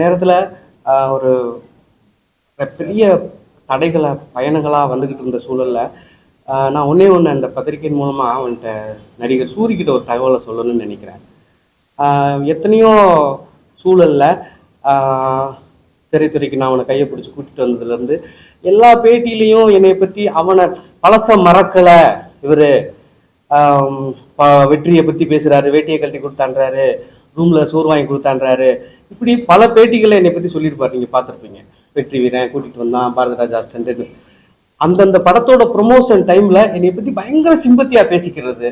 நேரத்தில் ஒரு பெரிய தடைகளை பயணங்களாக வந்துக்கிட்டு இருந்த சூழலில் நான் ஒன்றே இந்த பத்திரிகையின் மூலமாக அவன்கிட்ட நடிகர் சூரிக்கிட்ட ஒரு தகவலை சொல்லணும்னு நினைக்கிறேன். எத்தனையோ சூழலில் திரைத்துறைக்கு நான் அவனை கையை பிடிச்சி கூட்டிகிட்டு வந்ததுலேருந்து எல்லா பேட்டியிலையும் என்னை பற்றி அவனை பழச மறக்கலை, இவர் வெற்றியை பற்றி பேசுகிறாரு, வேட்டியை கழட்டி கொடுத்தான்றாரு, ரூமில் சோறு வாங்கி கொடுத்தான்றாரு, இப்படி பல பேட்டிகளை என்னை பற்றி சொல்லியிருப்பார். நீங்கள் பார்த்துருப்பீங்க. வெற்றி வீரன் கூட்டிகிட்டு வந்தான், பாரதிராஜா அசிஸ்டன்ட், அந்தந்த படத்தோட ப்ரொமோஷன் டைமில் என்னை பற்றி பயங்கர சிம்பத்தியாக பேசிக்கிறது,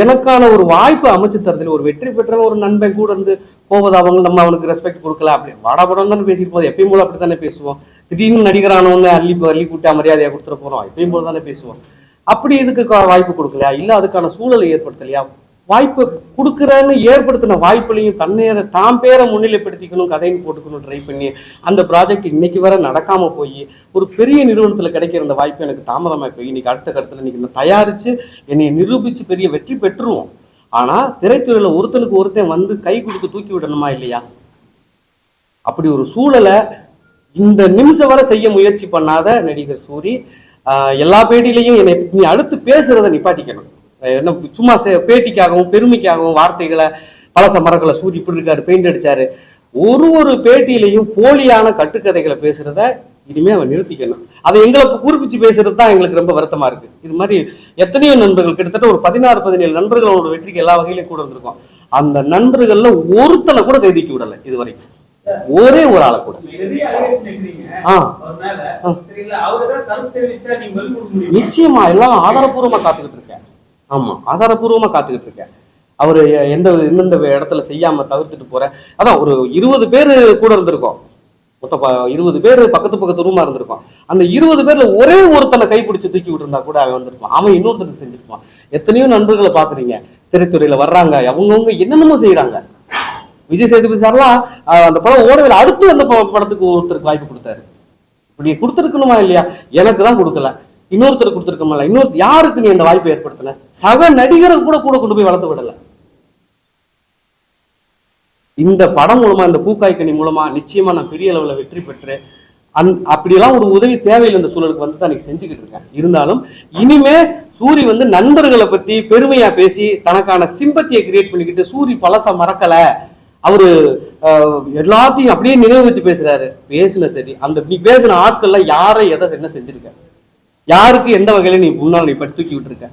எனக்கான ஒரு வாய்ப்பு அமைச்சு தரதுல ஒரு வெற்றி பெற்ற ஒரு நண்பன் கூட இருந்து போவது நம்ம அவனுக்கு ரெஸ்பெக்ட் கொடுக்கல, அப்படி வாடாபடம் தானே பேசிட்டு போது, எப்பயும் போல அப்படி தானே பேசுவோம். திடீர்னு நடிகரானவன்னு அள்ளி கூட்டா மரியாதையாக கொடுத்துட போகிறோம், எப்பயும் போல தானே பேசுவோம். அப்படி இதுக்கு வாய்ப்பு கொடுக்கலையா, இல்லை அதுக்கான சூழலை ஏற்படுத்தலையா, வாய்ப்பு கொடுக்குறேன்னு ஏற்படுத்தின வாய்ப்புலையும் தான் பேரை முன்னிலைப்படுத்திக்கணும், கதைன்னு போட்டுக்கணும் ட்ரை பண்ணி அந்த ப்ராஜெக்ட் இன்னைக்கு வர நடக்காம போய் ஒரு பெரிய நிறுவனத்தில் கிடைக்கிற அந்த வாய்ப்பு எனக்கு தாமதமாக போய் இன்னைக்கு அடுத்த கருத்தில் இன்னைக்கு நான் தயாரித்து என்னை நிரூபித்து பெரிய வெற்றி பெற்றுருவோம். ஆனால் திரைத்துறையில் ஒருத்தனுக்கு ஒருத்தன் வந்து கை கொடுத்து தூக்கி விடணுமா இல்லையா? அப்படி ஒரு சூழலை இந்த நிமிஷம் வரை செய்ய முயற்சி பண்ணாத நடிகர் சூரி எல்லா பேட்டிலையும் என்னை நீ அடுத்து பேசுறதை நிப்பாட்டிக்கணும். என்ன சும்மா பேட்டிக்காகவும் பெருமைக்காகவும் வார்த்தைகளை பழச மரங்களை சூரி இப்படி இருக்காரு, பெயிண்ட் அடிச்சாரு, ஒரு பேட்டியிலையும் போலியான கட்டுக்கதைகளை பேசுறத இனிமே அவன் நிறுத்திக்கணும். அதை எங்களுக்கு குறிப்பிச்சு பேசுறது தான் எங்களுக்கு ரொம்ப வருத்தமா இருக்கு. இது மாதிரி எத்தனையோ நண்பர்கள், கிட்டத்தட்ட ஒரு 16-17 நண்பர்கள் அவனோட வெற்றிக்கு எல்லா வகையிலும் கூட இருந்திருக்கும். அந்த நண்பர்கள்ல ஒருத்தனை கூட கைதிக்கு விடலை இது வரைக்கும், ஒரே ஒரு ஆளை கூட. நிச்சயமா எல்லாம் ஆதாரப்பூர்வமா காத்துக்கிட்டு இருக்கேன். ஆமா, ஆதாரப்பூர்வமா காத்துக்கிட்டு இருக்கேன். அவரு எந்தெந்த இடத்துல செய்யாம தவிர்த்துட்டு போற, அதான் ஒரு 20 பேர் கூட இருந்திருக்கோம், மொத்தம் 20 பேர் பக்கத்து ரூமா இருந்திருக்கோம். அந்த 20 பேர்ல ஒரே ஒருத்தனை கைப்பிடிச்சு தூக்கி விட்டுருந்தா கூட அவன் வந்திருப்பான், அவன் இன்னொருத்தனுக்கு செஞ்சிருப்பான். எத்தனையோ நண்பர்களை பாக்குறீங்க திரைத்துறையில வர்றாங்க, அவங்கவுங்க என்னென்னமோ செய்யறாங்க. விஜய் சேதுபதி சார்லாம் அந்த படம் ஓடவில்லை, அடுத்து அந்த படத்துக்கு ஒருத்தருக்கு வாய்ப்பு கொடுத்தாரு. இப்படி கொடுத்துருக்கணுமா இல்லையா? எனக்கு தான் கொடுக்கல, இன்னொருத்தர் கொடுத்துருக்கோம்ல, இன்னொருத்தர் யாருக்கு நீ அந்த வாய்ப்பை ஏற்படுத்தின? சக நடிகரை கூட கொண்டு போய் வளர்த்து விடல. இந்த படம் மூலமா, இந்த பூக்காய்கனி மூலமா நிச்சயமா நான் பெரிய அளவுல வெற்றி பெற்று அப்படியெல்லாம் ஒரு உதவி தேவையில் இந்த சூழலுக்கு வந்து தான் இன்னைக்கு செஞ்சுக்கிட்டு இருக்கேன். இருந்தாலும் இனிமே சூரி வந்து நண்பர்களை பத்தி பெருமையா பேசி தனக்கான சிம்பத்தியை கிரியேட் பண்ணிக்கிட்டு சூரி பழச மறக்கல, அவரு எல்லாத்தையும் அப்படியே நினைவு வச்சு பேசுறாரு. பேசுன சரி, அந்த நீ பேசின ஆட்கள்ல யாரை எதை என்ன செஞ்சிருக்க, யாருக்கு எந்த வகையில நீ முன்னால் நீ பற்றி தூக்கி விட்டுருக்க?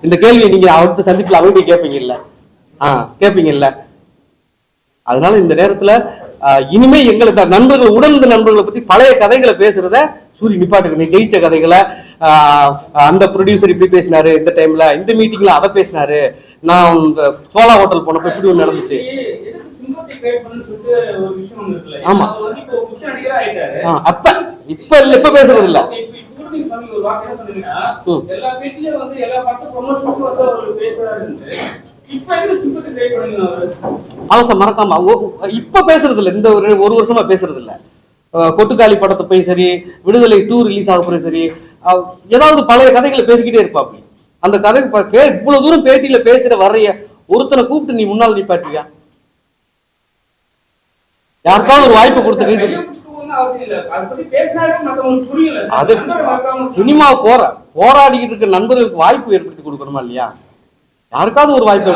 இந்த கேள்வியை நீங்க அடுத்த சந்திப்புல அவங்க கேட்பீங்கல்ல, கேட்பீங்கல்ல. அதனால இந்த நேரத்துல இனிமே எங்களுக்கு நண்பர்கள், உடனே நண்பர்களை பத்தி பழைய கதைகளை பேசுறத சூரி நிப்பாட்டுக்கு. நீ ஜெயிச்ச கதைகளை, அந்த ப்ரொடியூசர் இப்படி பேசினாரு, இந்த டைம்ல இந்த மீட்டிங்ல அதை பேசினாரு, நான் இந்த சோலா ஹோட்டல் போனப்ப இப்படி ஒண்ணு நடந்துச்சு. ஆமா, அப்ப இப்ப இல்ல, இப்ப பேசுறது இல்ல. அவசரம் மறக்காம இப்ப பேசுறது இல்ல, இந்த ஒரு வருஷமா பேசுறது இல்ல. கொட்டுக்காளி படத்தை போய் சரி, விடுதலை 2 ரிலீஸ் ஆக போய் சரி, ஏதாவது பழைய கதைகளை பேசிக்கிட்டே இருப்பாப்பி. அந்த கதை இவ்வளவு தூரம் பேட்டியில பேசுற வர்றைய ஒருத்தனை கூப்பிட்டு நீ முன்னால் நிப்பாட்டியா? யாருக்காவது ஒரு வாய்ப்பு கொடுத்து அது சினிமா போராடிக்கிட்டு இருக்க நண்பர்களுக்கு வாய்ப்பு ஏற்படுத்தி கொடுக்கணுமா இல்லையா? யாருக்காவது ஒரு வாய்ப்பு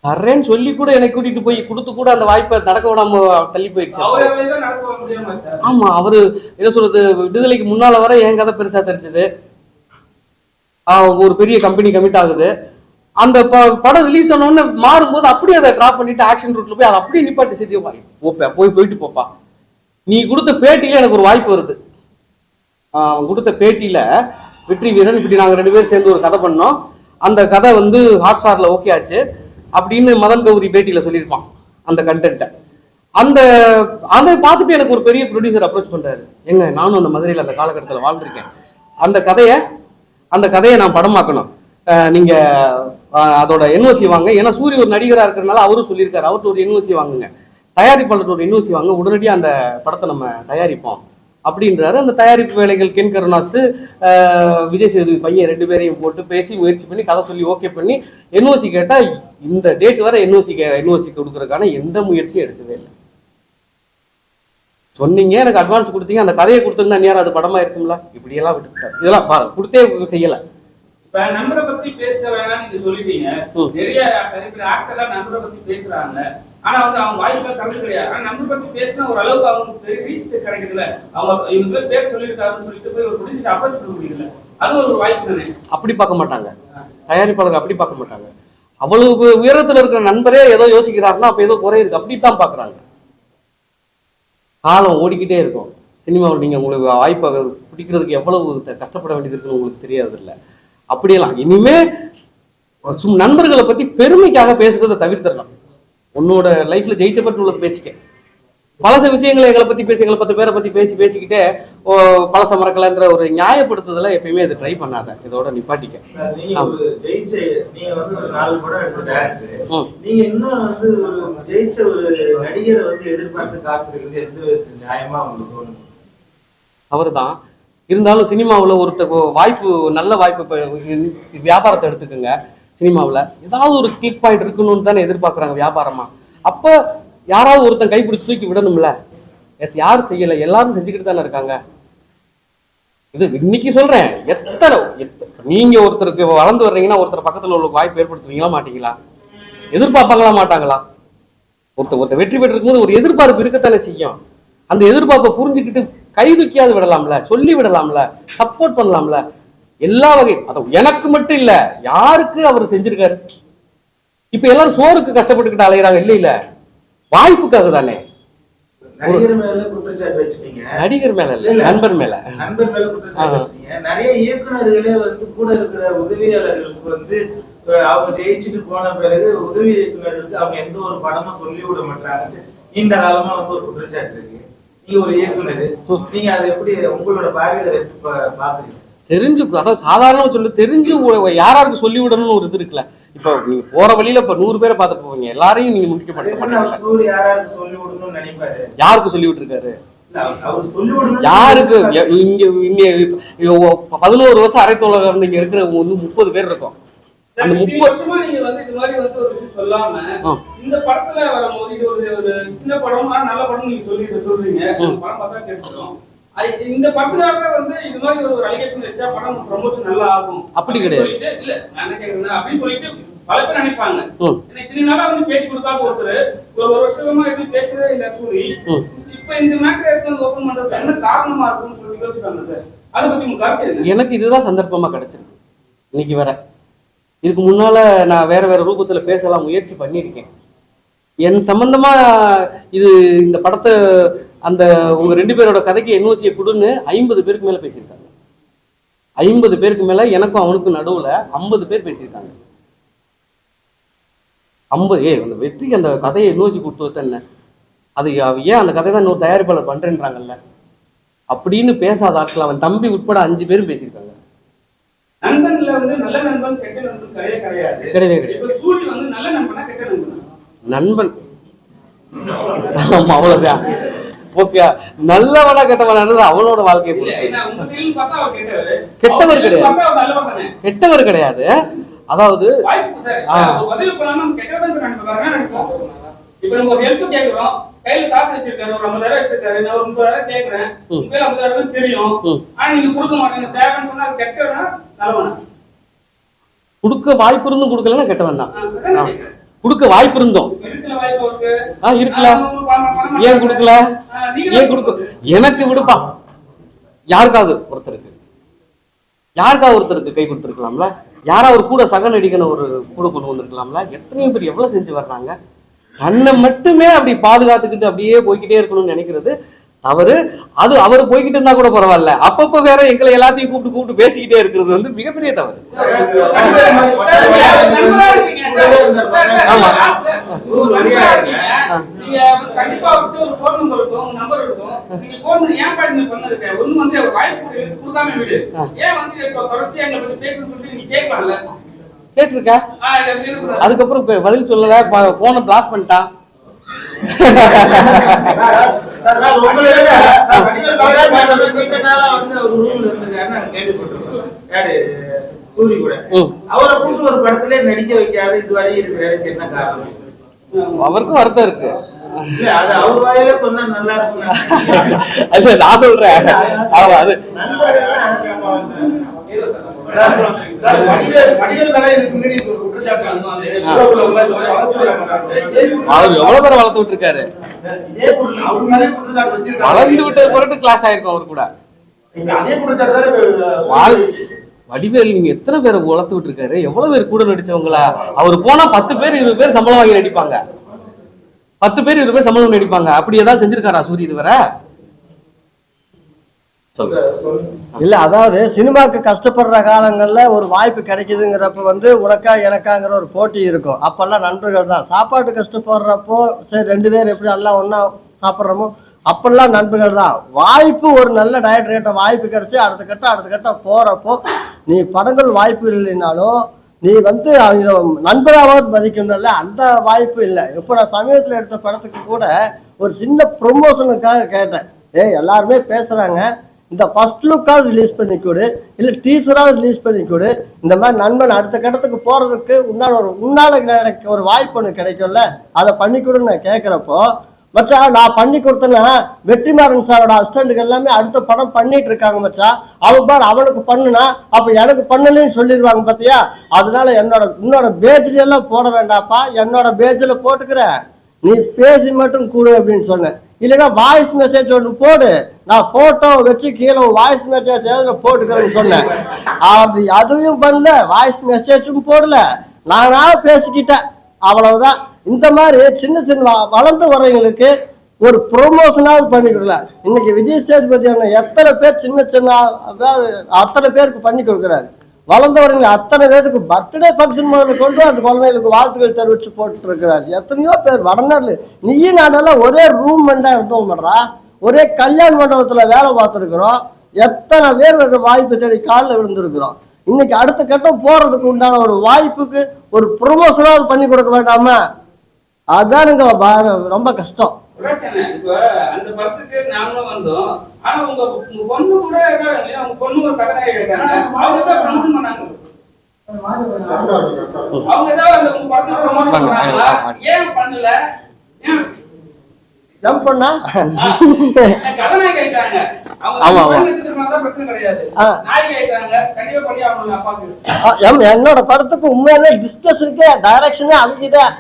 தர்றேன்னு சொல்லி கூட என்னை கூட்டிட்டு போய் கொடுத்து கூட அந்த வாய்ப்பை நடக்க விடாம தள்ளி போயிடுச்சு. ஆமா, அவரு என்ன சொல்றது, விடுதலைக்கு முன்னால வர என் கதை பெருசா தெரிஞ்சது, ஒரு பெரிய கம்பெனி கமிட் ஆகுது, அந்த படம் ரிலீஸ் ஆனோன்னு மாறும்போது அப்படியே அதை டிராப் பண்ணிட்டு ஆக்ஷன் ரூட்ல போய் அதை அப்படியே நிப்பாட்டி சரி போயிட்டு போப்பா. நீ கொடுத்த பேட்டியில எனக்கு ஒரு வாய்ப்பு வருது. அவன் கொடுத்த பேட்டியில வெற்றி வீரன் இப்படி நாங்க 2 பேரும் சேர்ந்து ஒரு கதை பண்ணோம், அந்த கதை வந்து ஹாட் ஸ்டார்ல ஓகே ஆச்சு அப்படின்னு மதன் கௌரி பேட்டியில சொல்லியிருப்பான் அந்த கண்டென்ட்டை. அதை பார்த்துட்டு எனக்கு ஒரு பெரிய ப்ரொடியூசர் அப்ரோச் பண்றாரு, எங்க நானும் அந்த மதுரையில் அந்த காலகட்டத்தில் வாழ்ந்திருக்கேன், அந்த கதையை நான் படமாக்கணும், நீங்க அதோட என்ஓசி வாங்க. ஏன்னா சூரிய ஒரு நடிகரா இருக்கிறதுனால அவரும் சொல்லியிருக்காரு, அவர்கிட்ட ஒரு என்ஓசி வாங்குங்க, தயாரிப்பாளர் ஒரு என்ஓசி வாங்க, உடனடியாக அந்த படத்தை நம்ம தயாரிப்போம் அப்படின்றாரு. அந்த தயாரிப்பு வேலைகள் கென் கருணாஸ், விஜய் சேதுபதி பையன் 2 பேரையும் போட்டு பேசி முயற்சி பண்ணி கதை சொல்லி ஓகே பண்ணி என்ஓசி கேட்டா இந்த டேட் வரை என்ஓசி கொடுக்கறதுக்கான எந்த முயற்சியும் எடுக்கவே இல்லை. சொன்னீங்க, எனக்கு அட்வான்ஸ் கொடுத்தீங்க, அந்த கதையை கொடுத்துருந்தா நேரம் அது படமா இருக்கும்ல. இப்படியெல்லாம் விட்டுட்டாரு. இதெல்லாம் கொடுத்தே செய்யல. இப்ப நம்பரை பத்தி பேச வேணாம் நீங்க சொல்லிட்டீங்க. நிறைய ஆட்கள் நம்பரை பத்தி பேசுறாங்க. ஆனா வந்து அவங்க வாய்ப்புல கலந்து கிடையாது. ஆனா நம்பரை பத்தி பேசினா ஒரு அளவுக்கு அவங்களுக்கு ரீச் கிடைக்குதுல. அவங்க இவங்க பேர் சொல்லியிருக்காருன்னு சொல்லிட்டு போய் ஒரு முடிஞ்சு அப்ரோச் பண்ண முடியல. அது ஒரு வாய்ப்பு தானே. அப்படி பார்க்க மாட்டாங்க தயாரிப்பாளர்கள், அப்படி பார்க்க மாட்டாங்க. அவ்வளவு உயரத்துல இருக்கிற நண்பரே ஏதோ யோசிக்கிறாருன்னா அப்ப ஏதோ குறை இருக்கு, அப்படித்தான் பாக்குறாங்க. காலம் ஓடிக்கிட்டே இருக்கும். சினிமாவில் நீங்க உங்களுக்கு வாய்ப்பை பிடிக்கிறதுக்கு எவ்வளவு கஷ்டப்பட வேண்டியது இருக்குன்னு உங்களுக்கு தெரியாது இல்லை. அப்படியெல்லாம் இனிமே நண்பர்களை பத்தி பெருமைக்காக பேசுறதை தவிர்த்திடலாம். உன்னோட லைஃப்ல ஜெயிச்ச பற்றி உள்ளது பேசிக்க. பழச விஷயங்களை எங்களை பத்தி பேசி, எங்களை 10 பேரை பத்தி பேசிக்கிட்டே பழச மறக்கலன்ற ஒரு நியாயப்படுத்துதல எப்பயுமே இது ட்ரை பண்ணாத. இதோட நிப்பாட்டிக்க. அவர்தான். இருந்தாலும் சினிமாவில் ஒருத்தர் வாய்ப்பு, நல்ல வாய்ப்பு, வியாபாரத்தை எடுத்துக்கோங்க. சினிமாவில் ஏதாவது ஒரு கிளிக் பாயிண்ட் இருக்கணும்னு தானே எதிர்பார்க்குறாங்க வியாபாரமா. அப்போ யாராவது ஒருத்தன் கைப்பிடிச்சு தூக்கி விடணும்ல. யாரும் செய்யலை, எல்லாரும் செஞ்சுக்கிட்டு தானே இருக்காங்க. இது இன்னைக்கு சொல்றேன். நீங்க ஒருத்தருக்கு வளர்ந்து வர்றீங்கன்னா ஒருத்தர் பக்கத்துல உள்ள வாய்ப்பு ஏற்படுத்துவீங்களா மாட்டீங்களா? எதிர்பார்ப்பாங்களா மாட்டாங்களா? ஒருத்தர் வெற்றி பெற்றிருக்கும் போது ஒரு எதிர்பார்ப்பு இருக்கத்தானே செய்யும். அந்த எதிர்பார்ப்பை புரிஞ்சுக்கிட்டு கை தூக்கியாவது விடலாம்ல, சொல்லி விடலாம்ல, சப்போர்ட் பண்ணலாம்ல. எல்லா வகை எனக்கு மட்டும் இல்ல, யாருக்கு அவர் செஞ்சிருக்காரு. இப்ப எல்லாரும் சோறுக்கு கஷ்டப்பட்டுக்கிட்டு அலைகிறாங்க. இல்ல வாய்ப்புக்காக தானே. நடிகர் மேல இல்ல, நண்பர் மேல நிறைய இயக்குநர்களே கூட இருக்கிற உதவியாளர்களுக்கு அவங்க ஜெயிச்சுட்டு போன பிறகு உதவி இயக்குநர்களுக்கு அவங்க எந்த ஒரு படமும் சொல்லி விட மாட்டாங்க. நீண்ட காலமா ஒரு குற்றச்சாட்டு இருக்கு. நீங்க ஒரு இயக்குனர், நீங்க அதை எப்படி உங்களோட பார்வையில பாக்குறீங்க? தெரிஞ்சு, அதாவது சாதாரண சொல்லு, தெரிஞ்சு யாராருக்கு சொல்லி விடணும்னு ஒரு இது இருக்குல்ல. இப்ப நீங்க போற வழியில இப்ப 100 பேரை பார்த்துட்டு போவீங்க, எல்லாரையும் நீங்க முடிக்க மாட்டீங்க. யாருக்கு சொல்லி விட்டுருக்காரு? யாருக்கு? இங்க 11 வருஷம் அரைத்தோழர் இருந்து இங்க இருக்கிற 30 பேர் இருக்கும். அந்த 30 வருஷமா நீங்க இது மாதிரி ஒரு விஷயம் சொல்லாம இந்த படத்துல வரும்போது இது ஒரு சின்ன படம், நல்ல படம் நீங்க சொல்றீங்க. படம் பார்த்தா கேட்கிறோம். இந்த படத்துக்காக இது மாதிரி ஒரு அலிகேஷன் வச்சா படம் ப்ரமோஷன் நல்லா ஆகும் அப்படி கிடையாது. இல்ல நான் கேக்குறேன் அப்படின்னு சொல்லிட்டு பல பேர் நினைப்பாங்க. இத்தனை நாளா பேட்டி கொடுக்காம ஒருத்தர் ஒரு வருஷமா எப்படி பேசவே இல்ல சூரி, இப்ப இந்த மேட்டர் எடுத்து ஓபன் பண்றது என்ன காரணமா இருக்கும்னு சொல்லி யோசிப்பாங்க சார். அதை பத்தி உங்க கருத்து என்ன? எனக்கு இதுதான் சந்தர்ப்பமா கிடைச்சிருக்கு. இன்னைக்கு வர இதுக்கு முன்னால நான் வேற ரூபத்துல பேசலாம் முயற்சி பண்ணியிருக்கேன். என் சம்பந்தமா இந்த படத்தை அந்த உங்க 2 பேரோட கதைக்கு என்ஓசியை கொடுன்னு 50 பேருக்கு மேல பேசியிருக்காங்க. 50 பேருக்கு மேல எனக்கும் அவனுக்கும் நடுவுல 50 பேர் பேசியிருக்காங்க. 50 அந்த வெற்றிக்கு அந்த கதையை என்ஓசி கொடுத்து என்ன அது ஏன் அந்த கதை தான் இன்னொரு தயாரிப்பாளர் பண்றேன்றாங்கல்ல அப்படின்னு பேசாத ஆட்கள் அவன் தம்பி உட்பட 5 பேரும் பேசியிருக்காங்க. நண்பன்ல நல்ல நண்பன் கெட்ட நண்பன் கிடையாது. கிடையவே கிடையாது. சூரி நல்ல நண்பனா கெட்ட நண்பனா? நண்பன். அவ்வளவுதான். ஓகே, நல்லவனா கெட்டவனானது அவனோட வாழ்க்கையை பொறுத்து. கெட்டவர் கிடையாது, கெட்டவர் கிடையாது. அதாவது கையில காசு வச்சிருக்காரு, ஒரு 50,000 வச்சிருக்காரு, நான் ஒரு 30,000 கேட்கிறேன், உங்க 50,000 தெரியும், ஆனா நீங்க கொடுக்க மாட்டீங்க. தேவைன்னு சொன்னா அது கெட்டவனா நல்லவனா? கொடுக்க வாய்ப்பு இருந்தும் கொடுக்கலன்னா கெட்டவன் தான். கொடுக்க வாய்ப்பு இருந்தோம் இருக்கல, ஏன் கொடுக்கல? ஏன் கொடுக்க? எனக்கு விடுப்பா, யாருக்காவது ஒருத்தருக்கு கை கொடுத்துருக்கலாம்ல, யாராவது கூட சக நடிகனை ஒரு கூட கொண்டு வந்திருக்கலாம்ல. எத்தனையோ பேர் எவ்வளவு செஞ்சு வர்றாங்க. தன்னை மட்டுமே அப்படி பாதுகாத்துக்கிட்டு அப்படியே போய்கிட்டே இருக்கணும்னு நினைக்கிறது தவறு. அது அவர் போய்கிட்டு இருந்தா கூட பரவாயில்ல, அப்பப்ப வேற எங்களை எல்லாத்தையும் கூப்பிட்டு பேசிக்கிட்டே இருக்கிறது மிகப்பெரிய தவறு. கேட்டிருக்க, அதுக்கப்புறம் பதில் சொல்லல, போனை பிளாக் பண்ணிட்டான். உங்களை விட வடிவேல் நீண்ட நாளா வந்து ஒரு ரூம்ல இருந்திருக்காருன்னு நாங்க கேள்விப்பட்டிருக்கோம். யாரு சூரி கூட அவரை கூட்டு ஒரு படத்திலே நடிக்க வைக்காத இதுவரை இருக்கிறதுக்கு என்ன காரணம்? அவருக்கும் வருத்தம் இருக்கு. இல்ல அது அவர் வாயில சொன்னா நல்லா இருக்கும். அது நான் சொல்றேன். அது அவர் எவ்வளவு பேரை வளர்த்து விட்டு இருக்காரு. வளர்ந்து விட்டது பொருட்டு கிளாஸ் ஆயிருக்கும் அவர் கூட. வடிவேல் நீங்க எத்தனை பேரை வளர்த்து விட்டு இருக்காரு, எவ்வளவு பேர் கூட நடிச்சவங்களா. அவர் போனா 10 பேர் 20 பேர் சம்பளம் வாங்கி நடிப்பாங்க. 10 பேர் 20 பேர் சம்பளம் நடிப்பாங்க. அப்படி ஏதாவது செஞ்சிருக்காரா சூரி இதுவரை? இல்ல, அதாவது சினிமாக்கு கஷ்டப்படுற காலங்கள்ல ஒரு வாய்ப்பு கிடைக்குதுங்கிறப்ப வந்து உனக்கா எனக்காங்கிற ஒரு போட்டி இருக்கும். அப்பெல்லாம் நண்பர்கள் தான். சாப்பாட்டு கஷ்டப்படுறப்போ சரி 2 பேர் எப்படி எல்லாம் ஒன்னா சாப்பிட்றோமோ அப்பெல்லாம் நண்பர்கள் தான். வாய்ப்பு ஒரு நல்ல டைரக்டர் வாய்ப்பு கிடைச்சி அடுத்த கட்டம் போறப்போ நீ படங்கள் வாய்ப்பு இல்லைனாலும் நீ வந்து அவங்க நண்பராவது மதிக்கணும்ல, அந்த வாய்ப்பு இல்லை. இப்போ நான் சமீபத்தில் எடுத்த படத்துக்கு கூட ஒரு சின்ன ப்ரொமோஷனுக்காக கேட்டேன். எல்லாருமே பேசுறாங்க, இந்த ஃபர்ஸ்ட் லுக்காவது ரிலீஸ் பண்ணி கொடு, இல்லை டீசராவது ரிலீஸ் பண்ணி கொடு, இந்த மாதிரி நண்பன் அடுத்த கட்டத்துக்கு போறதுக்கு உன்னால எனக்கு ஒரு வாய்ப்பு ஒன்று கிடைக்கும்ல, அதை பண்ணி கொடுன்னு நான் கேட்குறப்போ, மச்சா நான் பண்ணி கொடுத்தேன்னா வெற்றிமாறன் சாரோட அசிஸ்டண்ட்டுக்கு எல்லாமே அடுத்த படம் பண்ணிட்டு இருக்காங்க மச்சா, அவன் பார் அவனுக்கு பண்ணுனா அப்ப எனக்கு பண்ணலன்னு சொல்லிடுவாங்க பார்த்தியா. அதனால உன்னோட பேஜ்ல எல்லாம் போட வேண்டாப்பா, என்னோட பேஜ்ல போட்டுக்கிற, நீ பேசி மட்டும் கூடு அப்படின்னு சொன்னேன். இல்லைன்னா வாய்ஸ் மெசேஜ் ஒன்று போடு, நான் போட்டோ வச்சு கீழே வாய்ஸ் மெசேஜ் போட்டுக்கிறேன்னு சொன்னேன். அப்படி அதுவும் பண்ணல, வாய்ஸ் மெசேஜும் போடல, நானா பேசிக்கிட்டேன், அவ்வளவுதான். இந்த மாதிரி சின்ன சின்ன வளர்ந்து வரவங்களுக்கு ஒரு ப்ரொமோஷனாவது பண்ணி கொடுக்கல. இன்னைக்கு விஜய் சேதுபதி எத்தனை பேர் சின்ன அத்தனை பேருக்கு பண்ணி கொடுக்குறாரு. வளர்ந்தவர்கள் அத்தனை பேருக்கு பர்த்டே ஃபங்க்ஷன் முதல்ல கொண்டு அந்த குழந்தைகளுக்கு வாழ்த்துக்கள் தெரிவிச்சு போட்டு இருக்கிறாரு. எத்தனையோ பேர் வடநாடு நீயும் நாடெல்லாம் ஒரே ரூம் மெண்டா இருந்தோம் பண்றா, ஒரே கல்யாண மண்டபத்துல வேலை பார்த்துருக்குறோம். எத்தனை பேர் வாய்ப்பு தேடி காலில் விழுந்திருக்கிறோம். இன்னைக்கு அடுத்த கட்டம் போறதுக்கு உண்டான ஒரு வாய்ப்புக்கு ஒரு ப்ரொமோஷனாவது பண்ணி கொடுக்க வேண்டாமா? அதானுங்க ரொம்ப கஷ்டம். அந்த படத்துக்கு நாங்களும் வந்தோம். ஆனா உங்க பொண்ணு கூட உங்க பொண்ணு ஒரு கதாநாயகி இருக்காங்க, அவங்க தான் ப்ரமோஷன் பண்ணாங்க. அவங்க ஏதாவது உங்க படத்தை ப்ரமோட் பண்றாங்களா? ஏன் பண்ணல? ஜம்ப் பண்ணா கதாநாயகி ஆயிட்டாங்க. என்னோட படத்துக்கு உண்மையாலே டிஸ்கஸ் இருக்கே, டைரக்ஷனே அவங்கதான்.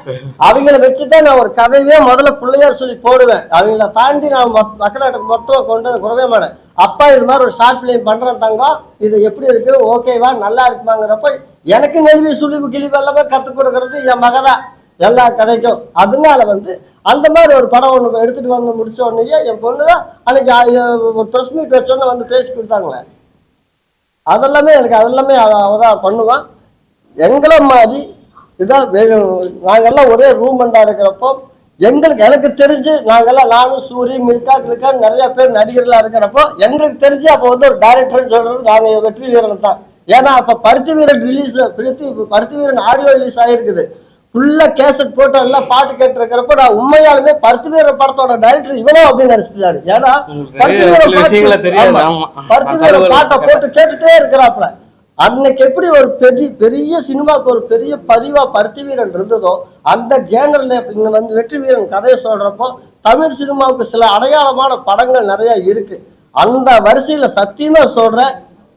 அவங்கள வச்சுதான் நான் ஒரு கதையே முதல்ல பிள்ளையார் சொல்லி போடுவேன். அவங்கள தாண்டி நான் மக்களாட்டுக்கு மொத்தம் கொண்டு குறவே மாட்டேன். அப்பா இது மாதிரி ஒரு ஷார்ட் பிலிம் பண்றேன் தங்கம், இது எப்படி இருக்கு, ஓகேவா, நல்லா இருக்குமாங்கிறப்ப எனக்கு நெல்வி சுழிவு கிழிவு எல்லாமே கத்துக் கொடுக்கறது என் மகதான் எல்லா கதைக்கும். அதனால அந்த மாதிரி ஒரு படம் ஒன்று எடுத்துட்டு வந்து முடிச்ச உடனே என் பொண்ணுதான் அன்னைக்கு ஒரு ப்ரெஸ் மீட் வச்சோன்னு வந்து பேசி கொடுத்தாங்களே. அதெல்லாமே எனக்கு அதெல்லாமே அவதான் பண்ணுவான். எங்களை மாதிரி இதான் நாங்கெல்லாம் ஒரே ரூமெண்டா இருக்கிறப்போ எனக்கு தெரிஞ்சு நாங்கெல்லாம் நானும் சூரி மில்கா கில்கா நிறைய பேர் நடிகர்களா இருக்கிறப்போ எங்களுக்கு தெரிஞ்சு அப்போ ஒரு டைரக்டர்னு சொல்றது நாங்க வெற்றி வீரன் தான். ஏன்னா அப்ப பருத்தி வீரன் ரிலீஸ் பருத்தி வீரன் ஆடியோ ரிலீஸ் ஆகிருக்குது. ஃபுல்லா கேசட் போட்டோ எல்லாம் பாட்டு கேட்டு இருக்கிறப்ப நான் உண்மையாலுமே பருத்தி வீர படத்தோட டைரக்டர் இவனோ அப்படின்னு நினைச்சிட்டாரு. ஏன்னா பருத்தி வீர பாட்டை போட்டு கேட்டுட்டே இருக்கிறாப்புல. அன்னைக்கு எப்படி ஒரு பெரிய சினிமாவுக்கு ஒரு பெரிய பதிவா பருத்தி வீரன் இருந்ததோ அந்த ஜேனர்ல வெற்றி வீரன் கதையை சொல்றப்போ தமிழ் சினிமாவுக்கு சில அடையாளமான படங்கள் நிறைய இருக்கு. அந்த வரிசையில சத்தியமா சொல்ற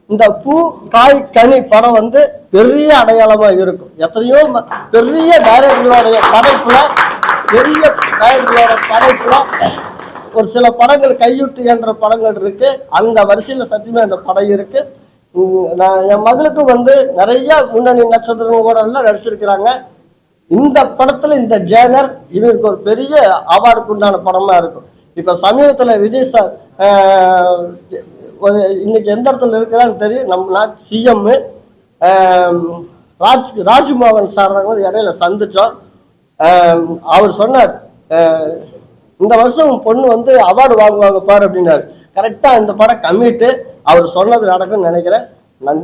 இந்த பூ காய் கனி படம் பெரிய அடையாளமா இருக்கும். எத்தனையோ பெரிய டைரக்டர்களுடைய படைப்புல ஒரு சில படங்கள் கையுட்டு என்ற படங்கள் இருக்கு. அந்த வரிசையில சத்தியமா இந்த படம் இருக்கு. நான் என் மகளுக்கும் நிறைய முன்னணி நட்சத்திரங்கள் கூட எல்லாம் நடிச்சிருக்கிறாங்க. இந்த படத்துல இந்த ஜேனர் இவருக்கு ஒரு பெரிய அவார்டுக்கு உண்டான படமா இருக்கும். இப்ப சமீபத்துல விஜய் சார் இன்னைக்கு எந்த இடத்துல இருக்கிறான்னு தெரியும், நம்ம நாட்டு சிஎம் ராஜ்மோகன் சார் இடையில சந்திச்சோம். அவர் சொன்னார், இந்த வருஷம் பொண்ணு அவார்டு வாங்குவாங்க பாரு அப்படின்னாரு. கரெக்டா இந்த படம் கம்மிட்டு அவர் சொன்னது நடக்கும்னு நினைக்கிறேன். நன்றி.